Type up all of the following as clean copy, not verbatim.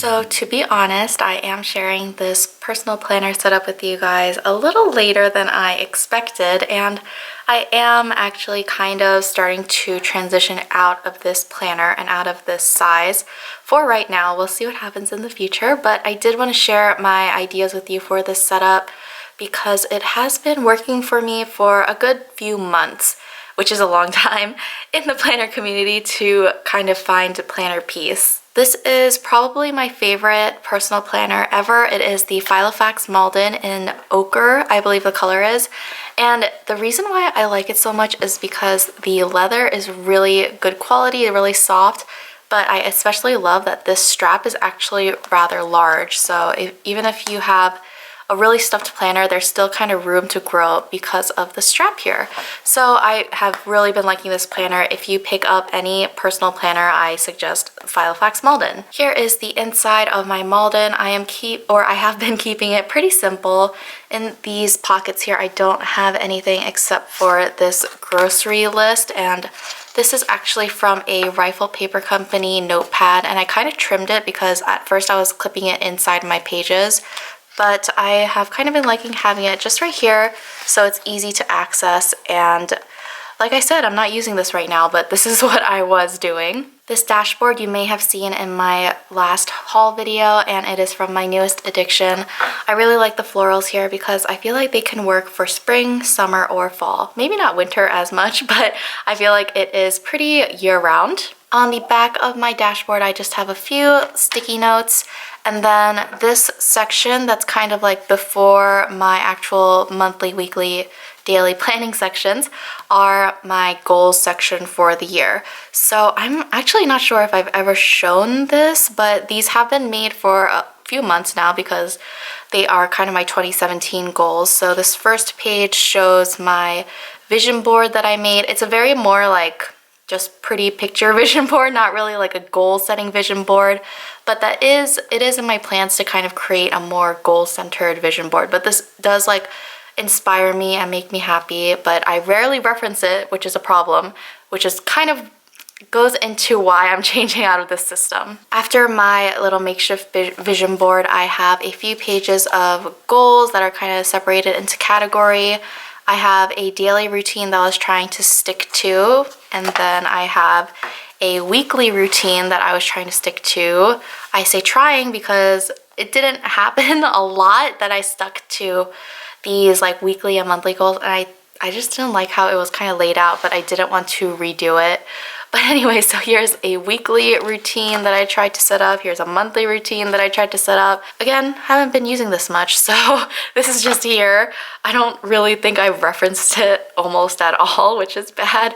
So to be honest, I am sharing this personal planner setup with you guys a little later than I expected, and I am actually kind of starting to transition out of this planner and out of this size for right now. We'll see what happens in the future, but I did want to share my ideas with you for this setup because it has been working for me for a good few months, which is a long time in the planner community to kind of find planner peace. This is probably my favorite personal planner ever. It is the Filofax Malden in Ochre, I believe the color is. And the reason why I like it so much is because the leather is really good quality, really soft, but I especially love that this strap is actually rather large. So even if you have a really stuffed planner, there's still kind of room to grow because of the strap here. So I have really been liking this planner. If you pick up any personal planner, I suggest Filofax Malden. Here is the inside of my Malden. I have been keeping it pretty simple. In these pockets here, I don't have anything except for this grocery list, and this is actually from a Rifle Paper Company notepad, and I kind of trimmed it because at first I was clipping it inside my pages, but I have kind of been liking having it just right here so it's easy to access. And like I said, I'm not using this right now, but this is what I was doing. This dashboard you may have seen in my last haul video, and it is from MyNewestAddiction. I really like the florals here because I feel like they can work for spring, summer, or fall. Maybe not winter as much, but I feel like it is pretty year-round. On the back of my dashboard, I just have a few sticky notes, and then this section that's kind of like before my actual monthly, weekly, daily planning sections are my goals section for the year. So I'm actually not sure if I've ever shown this, but these have been made for a few months now because they are kind of my 2017 goals. So this first page shows my vision board that I made. It's a very more like just pretty picture vision board, not really like a goal setting vision board, but it is in my plans to kind of create a more goal centered vision board. But this does like inspire me and make me happy, but I rarely reference it, which is a problem, which is kind of goes into why I'm changing out of this system. After my little makeshift vision board, I have a few pages of goals that are kind of separated into category. I have a daily routine that I was trying to stick to, and then I have a weekly routine that I was trying to stick to. I say trying because it didn't happen a lot that I stuck to these like weekly and monthly goals, and I just didn't like how it was kind of laid out, but I didn't want to redo it. But anyway, so here's a weekly routine that I tried to set up. Here's a monthly routine that I tried to set up. Again, haven't been using this much, so this is just here. I don't really think I've referenced it almost at all, which is bad.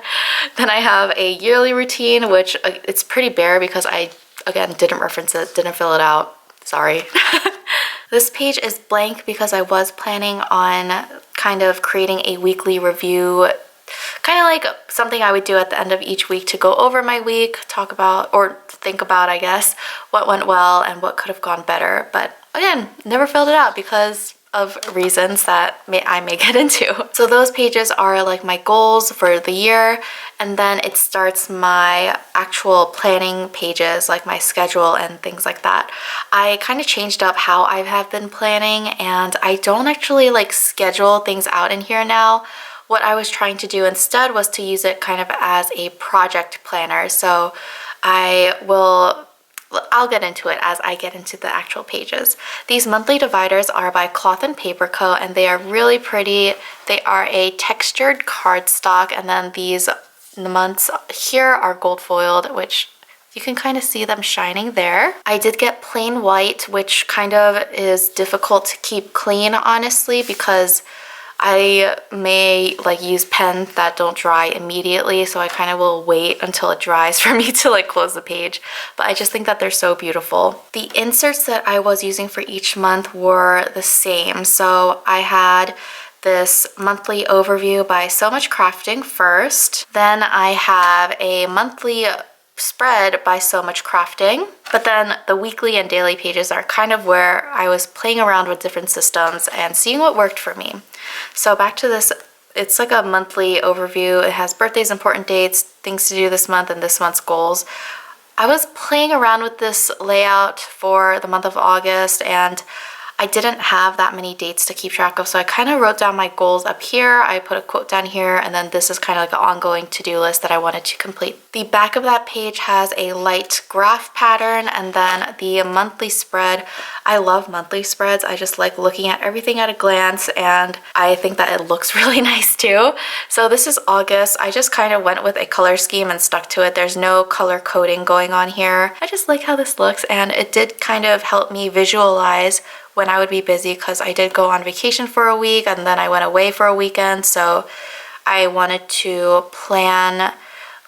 Then I have a yearly routine, which it's pretty bare because I, again, didn't reference it, didn't fill it out. Sorry. This page is blank because I was planning on kind of creating a weekly review, kind of like something I would do at the end of each week to go over my week, talk about or think about, I guess, what went well and what could have gone better. But again, never filled it out because of reasons that I may get into. So those pages are like my goals for the year, and then it starts my actual planning pages, like my schedule and things like that. I kind of changed up how I have been planning, and I don't actually like schedule things out in here now. What I was trying to do instead was to use it kind of as a project planner. So I'll get into it as I get into the actual pages. These monthly dividers are by Cloth and Paper Co, and they are really pretty. They are a textured cardstock, and then these months here are gold foiled, which you can kind of see them shining there. I did get plain white, which kind of is difficult to keep clean, honestly, because I may like use pens that don't dry immediately, so I kind of will wait until it dries for me to like close the page, but I just think that they're so beautiful. The inserts that I was using for each month were the same. So I had this monthly overview by SewMuchCrafting first, then I have a monthly spread by SewMuchCrafting, but then the weekly and daily pages are kind of where I was playing around with different systems and seeing what worked for me. So back to this, it's like a monthly overview. It has birthdays, important dates, things to do this month, and this month's goals. I was playing around with this layout for the month of August, and I didn't have that many dates to keep track of, so I kind of wrote down my goals up here. I put a quote down here, and then this is kind of like an ongoing to-do list that I wanted to complete. The back of that page has a light graph pattern, and then the monthly spread. I love monthly spreads. I just like looking at everything at a glance, and I think that it looks really nice too. So this is August. I just kind of went with a color scheme and stuck to it. There's no color coding going on here. I just like how this looks, and it did kind of help me visualize when I would be busy, because I did go on vacation for a week and then I went away for a weekend, so I wanted to plan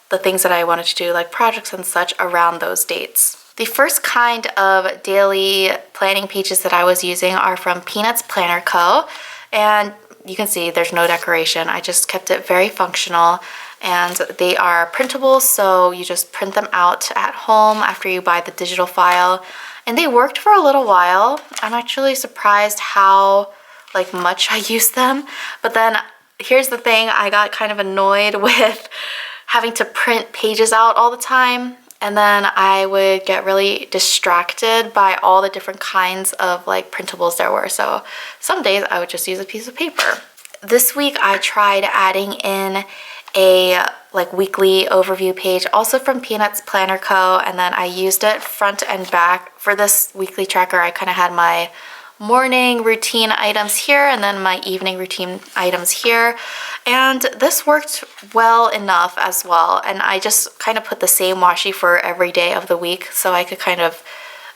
the things that I wanted to do, like projects and such, around those dates. The first kind of daily planning pages that I was using are from PeanutsPlannerCo, and you can see there's no decoration. I just kept it very functional, and they are printable, so you just print them out at home after you buy the digital file. And they worked for a little while. I'm actually surprised how much I used them. But then here's the thing, I got kind of annoyed with having to print pages out all the time. And then I would get really distracted by all the different kinds of printables there were. So some days I would just use a piece of paper. This week I tried adding in a weekly overview page, also from PeanutsPlannerCo, and then I used it front and back. For this weekly tracker, I kind of had my morning routine items here and then my evening routine items here, and this worked well enough as well. And I just kind of put the same washi for every day of the week, so I could kind of,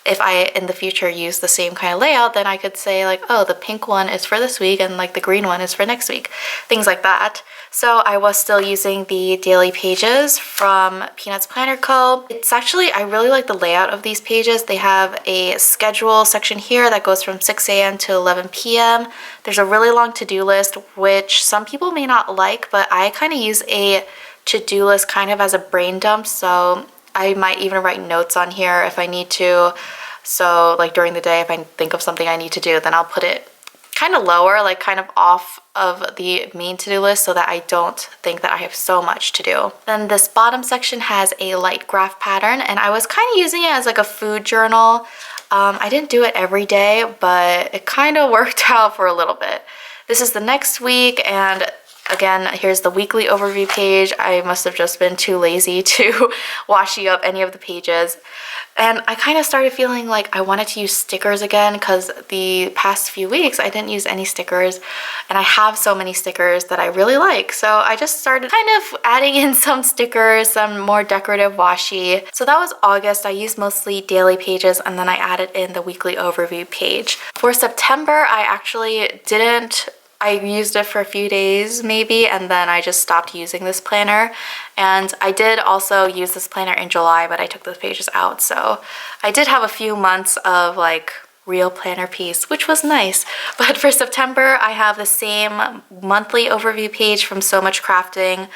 if I in the future use the same kind of layout, then I could say oh, the pink one is for this week and the green one is for next week, things like that. So I was still using the daily pages from PeanutsPlannerCo. It's actually, I really like the layout of these pages. They have a schedule section here that goes from 6 a.m. to 11 p.m. There's a really long to-do list, which some people may not like, but I kind of use a to-do list kind of as a brain dump, so I might even write notes on here if I need to. So during the day, if I think of something I need to do, then I'll put it kind of lower, kind of off of the main to-do list, so that I don't think that I have so much to do. Then this bottom section has a light graph pattern, and I was kind of using it as a food journal. I didn't do it every day, but it kind of worked out for a little bit. This is the next week, and again, here's the weekly overview page. I must have just been too lazy to washi up any of the pages. And I kind of started feeling like I wanted to use stickers again, because the past few weeks I didn't use any stickers, and I have so many stickers that I really like. So I just started kind of adding in some stickers, some more decorative washi. So that was August. I used mostly daily pages, and then I added in the weekly overview page. For September, I actually didn't. I used it for a few days maybe, and then I just stopped using this planner. And I did also use this planner in July, but I took those pages out. So I did have a few months of real planner piece, which was nice. But for September, I have the same monthly overview page from SewMuchCrafting,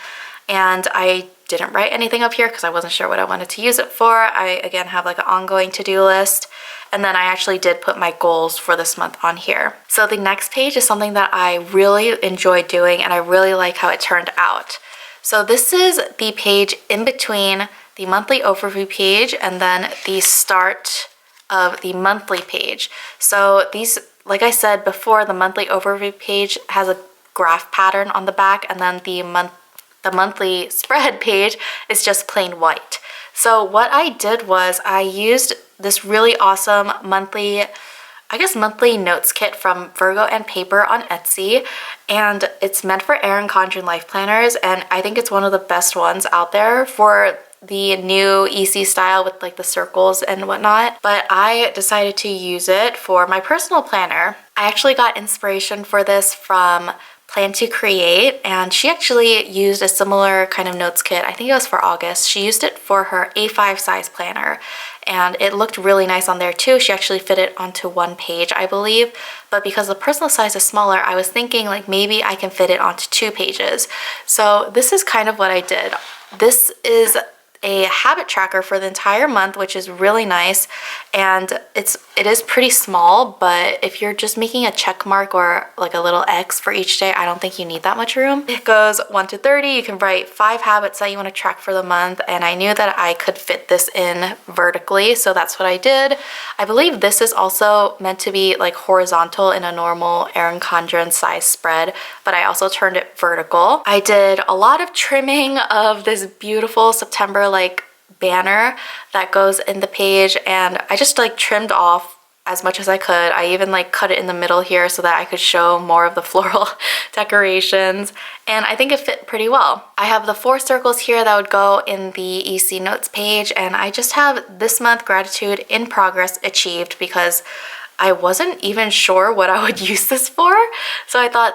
and I didn't write anything up here because I wasn't sure what I wanted to use it for. I again have an ongoing to-do list. And then I actually did put my goals for this month on here. So the next page is something that I really enjoyed doing, and I really like how it turned out. So this is the page in between the monthly overview page and then the start of the monthly page. So these, like I said before, the monthly overview page has a graph pattern on the back, and then the monthly spread page is just plain white. So what I did was I used this really awesome monthly notes kit from VirgoandPaper on Etsy, and it's meant for Erin Condren life planners, and I think it's one of the best ones out there for the new EC style with the circles and whatnot. But I decided to use it for my personal planner. I actually got inspiration for this from Plan to Create, and she actually used a similar kind of notes kit. I think it was for August. She used it for her A5 size planner, and it looked really nice on there too. She actually fit it onto one page, I believe, but because the personal size is smaller, I was thinking maybe I can fit it onto 2 pages. So this is kind of what I did. This is a habit tracker for the entire month, which is really nice. And it is pretty small, but if you're just making a check mark or like a little X for each day, I don't think you need that much room. It goes 1 to 30. You can write 5 habits that you want to track for the month, and I knew that I could fit this in vertically, so that's what I did. I believe this is also meant to be like horizontal in a normal Erin Condren size spread, but I also turned it vertical. I did a lot of trimming of this beautiful September like banner that goes in the page, and I just like trimmed off as much as I could. I even like cut it in the middle here so that I could show more of the floral decorations, and I think it fit pretty well. I have the 4 circles here that would go in the EC notes page, and I just have this month gratitude in progress achieved because I wasn't even sure what I would use this for, so I thought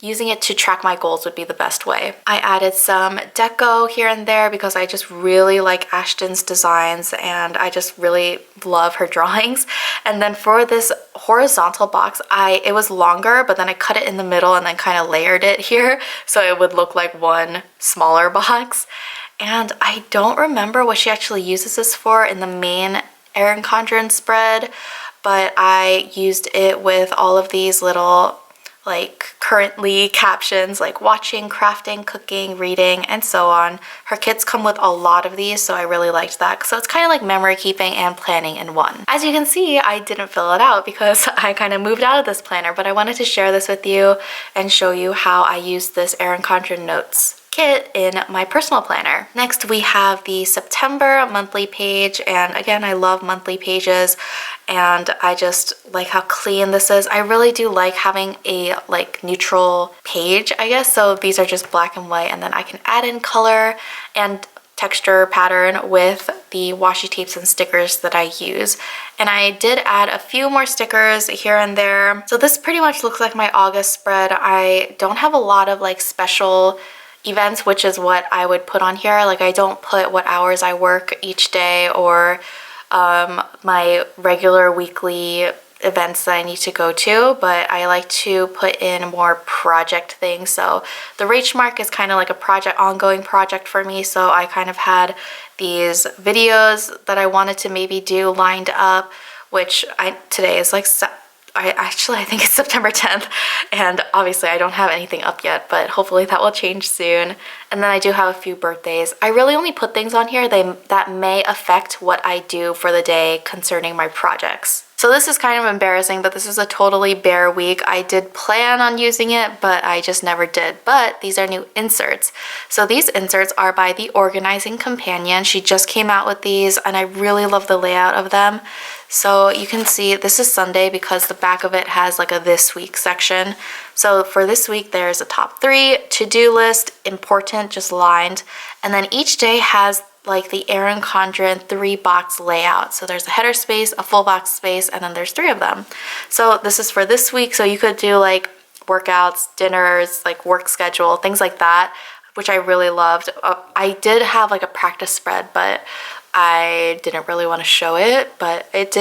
using it to track my goals would be the best way. I added some deco here and there because I just really like Ashton's designs and I just really love her drawings. And then for this horizontal box, it was longer, but then I cut it in the middle and then kind of layered it here so it would look like one smaller box. And I don't remember what she actually uses this for in the main Erin Condren spread, but I used it with all of these little like currently captions like watching, crafting, cooking, reading, and so on. Her kits come with a lot of these, so I really liked that. So it's kind of like memory keeping and planning in one. As you can see, I didn't fill it out because I kind of moved out of this planner, but I wanted to share this with you and show you how I used this Erin Condren Notes kit in my personal planner. Next, we have the September monthly page, and again, I love monthly pages and I just like how clean this is. I really do like having a like neutral page, I guess. So these are just black and white, and then I can add in color and texture pattern with the washi tapes and stickers that I use. And I did add a few more stickers here and there. So this pretty much looks like my August spread. I don't have a lot of like special events, which is what I would put on here. Like I don't put what hours I work each day or my regular weekly events that I need to go to, but I like to put in more project things. So the Rach Mark is kind of like a project, ongoing project for me. So I kind of had these videos that I wanted to maybe do lined up, which today is like I think it's September 10th, and obviously I don't have anything up yet, but hopefully that will change soon. And then I do have a few birthdays. I really only put things on here that may affect what I do for the day concerning my projects. So this is kind of embarrassing, but this is a totally bare week. I did plan on using it, but I just never did. But these are new inserts. So these inserts are by the Organizing Companion. She just came out with these, and I really love the layout of them. So you can see this is Sunday because the back of it has like a this week section. So for this week, there's a top 3, to-do list, important, just lined. And then each day has like the Erin Condren 3-box layout. So there's a header space, a full box space, and then there's 3 of them. So this is for this week. So you could do like workouts, dinners, like work schedule, things like that, which I really loved. I did have like a practice spread, but I didn't really want to show it, but it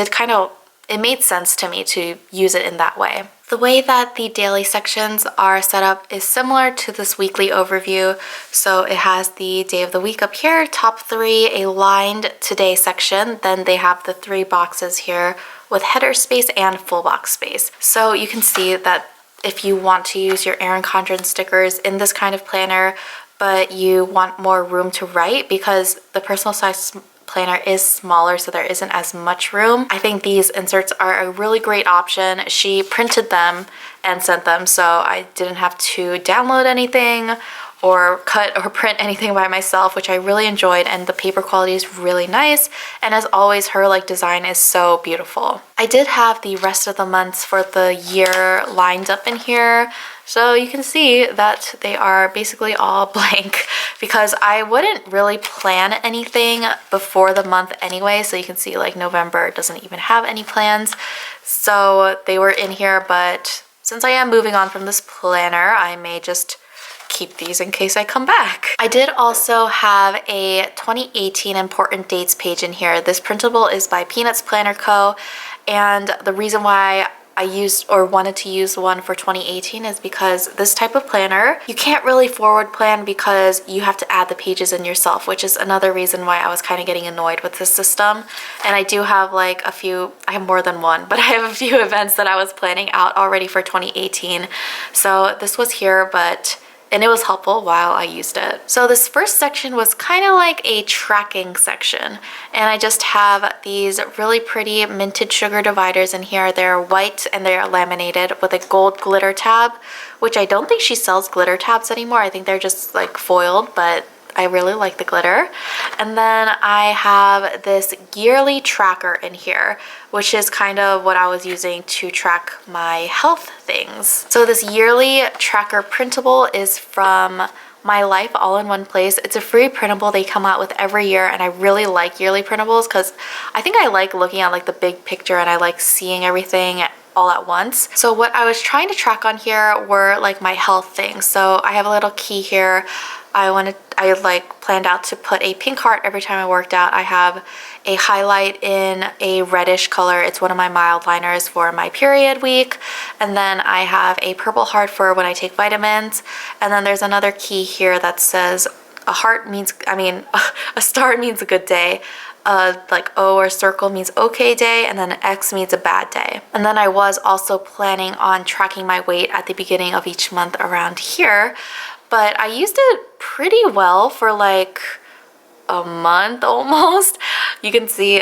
made sense to me to use it in that way. The way that the daily sections are set up is similar to this weekly overview. So it has the day of the week up here, top 3, a lined today section. Then they have the 3 boxes here with header space and full box space. So you can see that if you want to use your Erin Condren stickers in this kind of planner, but you want more room to write because the personal size planner is smaller, so there isn't as much room, I think these inserts are a really great option. She printed them and sent them, so I didn't have to download anything or cut or print anything by myself, which I really enjoyed, and the paper quality is really nice, and as always her like design is so beautiful. I did have the rest of the months for the year lined up in here, so you can see that they are basically all blank because I wouldn't really plan anything before the month anyway. So you can see like November doesn't even have any plans. So they were in here, but since I am moving on from this planner, I may just keep these in case I come back. I did also have a 2018 important dates page in here. This printable is by PeanutsPlannerCo, and the reason why I used or wanted to use one for 2018 is because this type of planner, you can't really forward plan because you have to add the pages in yourself, which is another reason why I was kind of getting annoyed with this system. And I do have like a few, I have more than one, but I have a few events that I was planning out already for 2018. So this was here, and it was helpful while I used it. So this first section was kind of like a tracking section. And I just have these really pretty minted sugar dividers in here. They're white and they're laminated with a gold glitter tab, which I don't think she sells glitter tabs anymore. I think they're just like foiled, but I really like the glitter. And then I have this yearly tracker in here, which is kind of what I was using to track my health things. So this yearly tracker printable is from My Life All in One Place. It's a free printable they come out with every year, and I really like yearly printables because I think I like looking at like the big picture and I like seeing everything all at once. So what I was trying to track on here were like my health things. So I have a little key here. I like planned out to put a pink heart every time I worked out. I have a highlight in a reddish color. It's one of my mild liners for my period week. And then I have a purple heart for when I take vitamins. And then there's another key here that says a heart means, a star means a good day. Like O or circle means okay day, and then X means a bad day. And then I was also planning on tracking my weight at the beginning of each month around here, but I used it pretty well for like a month almost. You can see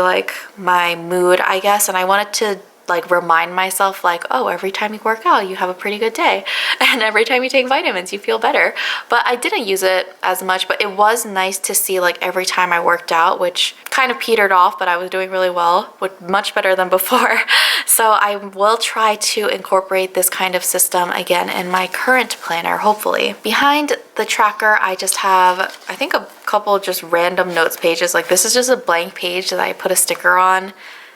like my mood, I guess, and I wanted to like remind myself like, oh, every time you work out you have a pretty good day, and every time you take vitamins you feel better. But I didn't use it as much, but it was nice to see like every time I worked out, which kind of petered off, but I was doing really well, much better than before. So I will try to incorporate this kind of system again in my current planner, hopefully. Behind the tracker I just have, I think, a couple just random notes pages. Like this is just a blank page that I put a sticker on,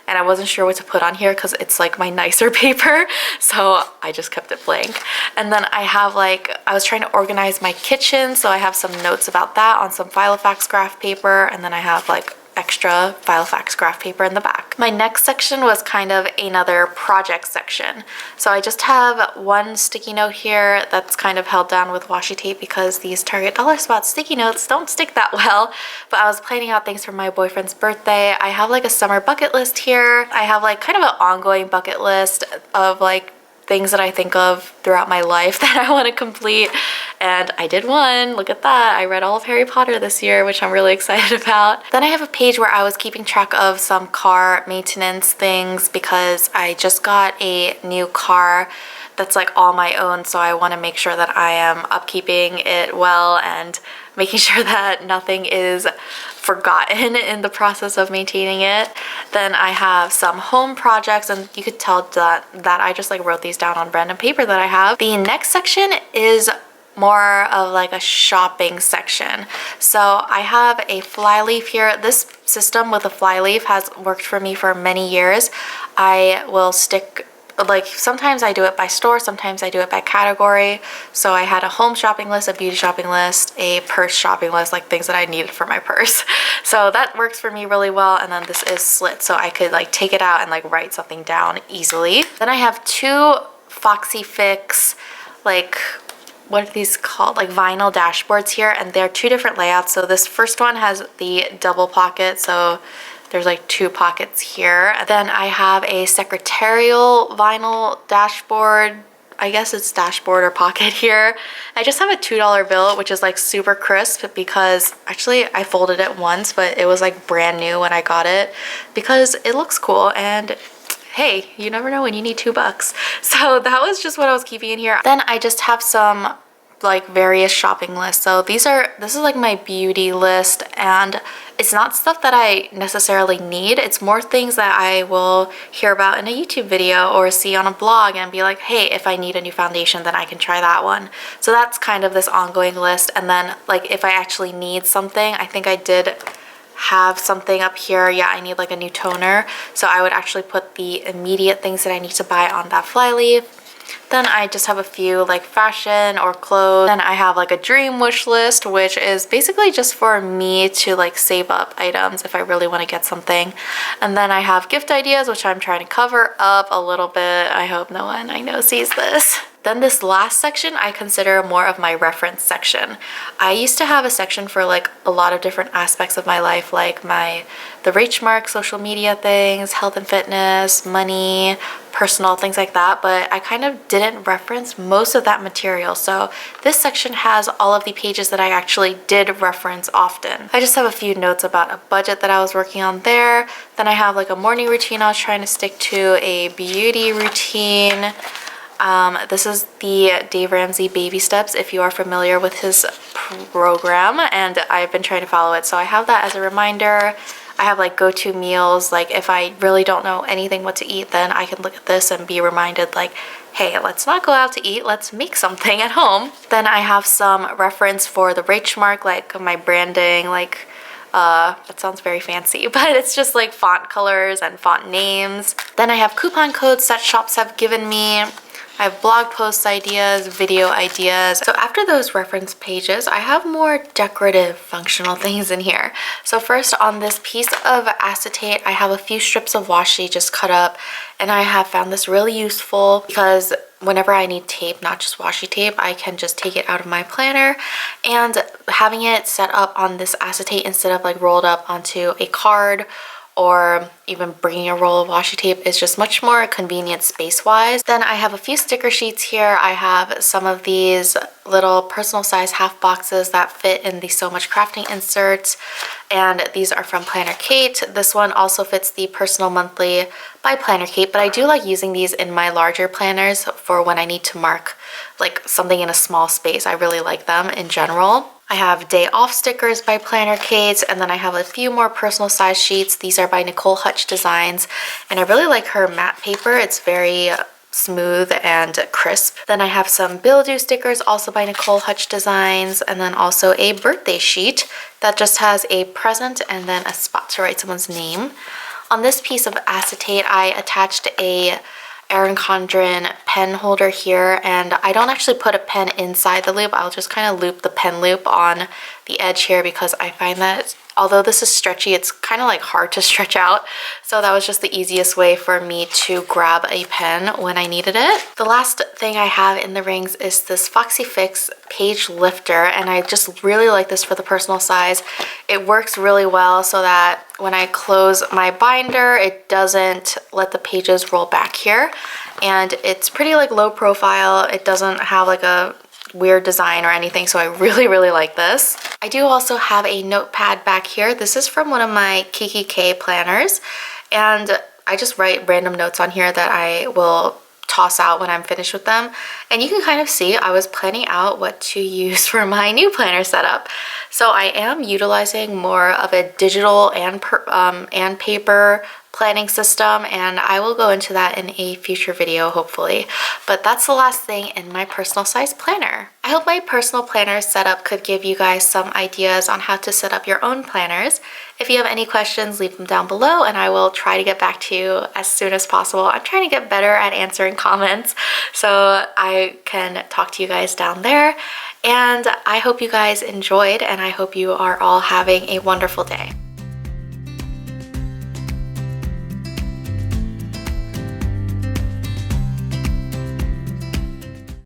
and I wasn't sure what to put on here because it's like my nicer paper, so I just kept it blank. And then I have like, I was trying to organize my kitchen, so I have some notes about that on some Filofax graph paper, and then I have like extra Filofax graph paper in the back. My next section was kind of another project section. So I just have one sticky note here that's kind of held down with washi tape because these Target Dollar Spot sticky notes don't stick that well. But I was planning out things for my boyfriend's birthday. I have like a summer bucket list here. I have like kind of an ongoing bucket list of like things that I think of throughout my life that I want to complete, and I did one. Look at that. I read all of Harry Potter this year, which I'm really excited about. Then I have a page where I was keeping track of some car maintenance things because I just got a new car that's like all my own, so I want to make sure that I am upkeeping it well and making sure that nothing is forgotten in the process of maintaining it. Then I have some home projects, and you could tell that I just like wrote these down on random paper that I have. The next section is more of like a shopping section. So I have a flyleaf here. This system with a flyleaf has worked for me for many years. I will stick, like sometimes I do it by store, sometimes I do it by category. So I had a home shopping list, a beauty shopping list, a purse shopping list, like things that I needed for my purse. So that works for me really well. And then this is slit, so I could like take it out and like write something down easily. Then I have two Foxy Fix, like, what are these called? Like vinyl dashboards here, and they're two different layouts. So this first one has the double pocket, so there's like two pockets here. Then I have a secretarial vinyl dashboard. I guess it's dashboard or pocket here. I just have a $2 bill, which is like super crisp because actually I folded it once, but it was like brand new when I got it because it looks cool, and hey, you never know when you need $2. So that was just what I was keeping in here. Then I just have some like various shopping lists. So this is like my beauty list, and it's not stuff that I necessarily need. It's more things that I will hear about in a YouTube video or see on a blog and be like, hey, if I need a new foundation, then I can try that one. So that's kind of this ongoing list. And then like if I actually need something, I think I did have something up here. Yeah, I need like a new toner. So I would actually put the immediate things that I need to buy on that flyleaf. Then I just have a few like fashion or clothes. Then I have like a dream wish list, which is basically just for me to like save up items if I really want to get something. And then I have gift ideas, which I'm trying to cover up a little bit. I hope no one I know sees this. Then this last section I consider more of my reference section. I used to have a section for like a lot of different aspects of my life, like the reach mark, social media things, health and fitness, money, personal, things like that, but I kind of didn't reference most of that material. So this section has all of the pages that I actually did reference often. I just have a few notes about a budget that I was working on there. Then I have like a morning routine I was trying to stick to, a beauty routine. This is the Dave Ramsey Baby Steps, if you are familiar with his program, and I've been trying to follow it. So I have that as a reminder. I have like go-to meals, like if I really don't know anything what to eat, then I can look at this and be reminded like, hey, let's not go out to eat, let's make something at home. Then I have some reference for the reach mark, like my branding, like that sounds very fancy, but it's just like font colors and font names. Then I have coupon codes that shops have given me. I have blog post ideas, video ideas. So after those reference pages, I have more decorative functional things in here. So first, on this piece of acetate, I have a few strips of washi just cut up, and I have found this really useful because whenever I need tape, not just washi tape, I can just take it out of my planner, and having it set up on this acetate instead of like rolled up onto a card or even bringing a roll of washi tape is just much more convenient space-wise. Then I have a few sticker sheets here. I have some of these little personal size half boxes that fit in the SewMuchCrafting inserts, and these are from PlannerKate. This one also fits the personal monthly by PlannerKate, but I do like using these in my larger planners for when I need to mark like something in a small space. I really like them in general. I have day off stickers by PlannerKate, and then I have a few more personal size sheets. These are by NicoleHutchDesigns, and I really like her matte paper. It's very smooth and crisp. Then I have some Bill Do stickers also by NicoleHutchDesigns, and then also a birthday sheet that just has a present and then a spot to write someone's name. On this piece of acetate, I attached a Erin Condren pen holder here, and I don't actually put a pen inside the loop. I'll just kind of loop the pen loop on the edge here because I find that although this is stretchy, it's kind of like hard to stretch out. So that was just the easiest way for me to grab a pen when I needed it. The last thing I have in the rings is this Foxy Fix page lifter, and I just really like this for the personal size. It works really well so that when I close my binder, it doesn't let the pages roll back here. And it's pretty like low profile. It doesn't have like a weird design or anything, so I really like this. I do also have a notepad back here. This is from one of my Kiki K planners, and I just write random notes on here that I will toss out when I'm finished with them. And you can kind of see I was planning out what to use for my new planner setup. So I am utilizing more of a digital and paper planning system, and I will go into that in a future video hopefully. But that's the last thing in my personal size planner. I hope my personal planner setup could give you guys some ideas on how to set up your own planners. If you have any questions, leave them down below and I will try to get back to you as soon as possible. I'm trying to get better at answering comments so I can talk to you guys down there. And I hope you guys enjoyed, and I hope you are all having a wonderful day.